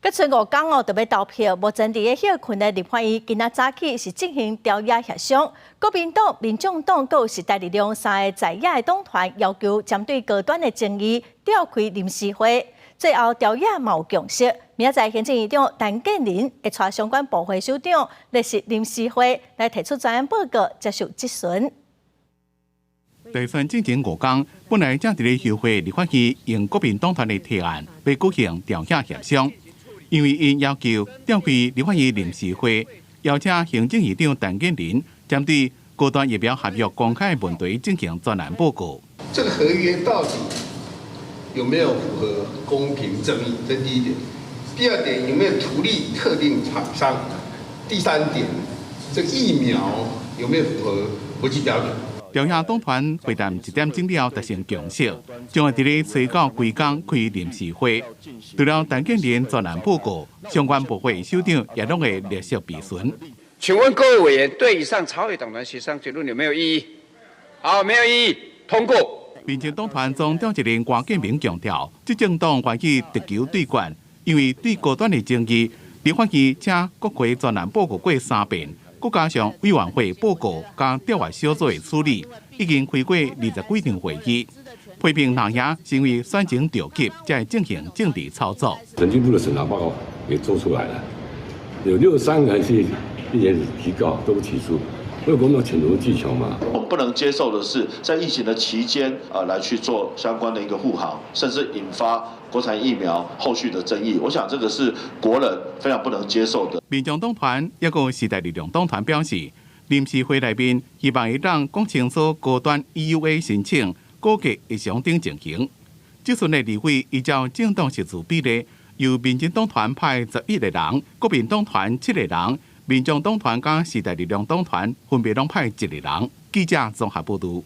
佮剩5天哦，就要投票。目前伫个休困的立法院，今仔早起是进行调野协商。国民党、民众党佮时代力量3个在野的党团要求针对高端的争议召开临时会，最后调野嘛有共识。明仔载行政院长陈建仁会带相关部会首长列席临时会来提出专案报告，接受质询。大选进前5天，本来正伫咧休会立法院用国民党团的提案，要举行调野协商。因为因要求调开立法院临时会，邀请行政院长陈建仁针对高端疫苗合约公开问题进行专案报告。这个合约到底有没有符合公平正义？这第一点。第二点，有没有图利特定厂商？第三点，这个疫苗有没有符合国际标准？调野党团会谈1点钟了达成共识，将会伫咧催告规工开临时会。除了陈建仁专案报告，相关部会首长也拢会列席备询。请问各位委员，对以上朝野党团协商结论有没有异议？好，没有异议，通过。民进党团总召集人郭建明强调，执政党愿意直球对决，因为对高端的争议，立法院请国会专案报告过3遍。再加上委员会报告加调查小组的处理，已经开过20几场会议，批评蓝营成为选情着急，才会进行政治操作。审计部的审查报告也做出来了，有63个人去立言提告都提出，为国民党潜龙技巧嘛。我们不能接受的是，在疫情的期间来去做相关的一个护航，甚至引发国产疫苗后续的争议。我想这个是国人非常不能接受的。民众党团也个时代力量党团表示，临时会内面希望会当讲清楚高端 EUA 申请估计会详顶进行。这阵的议会依照政党席次比例，由民进党团派11个人，国民党团7个人，民众党团加时代力量党团分别拢派1个人。记者综合报道。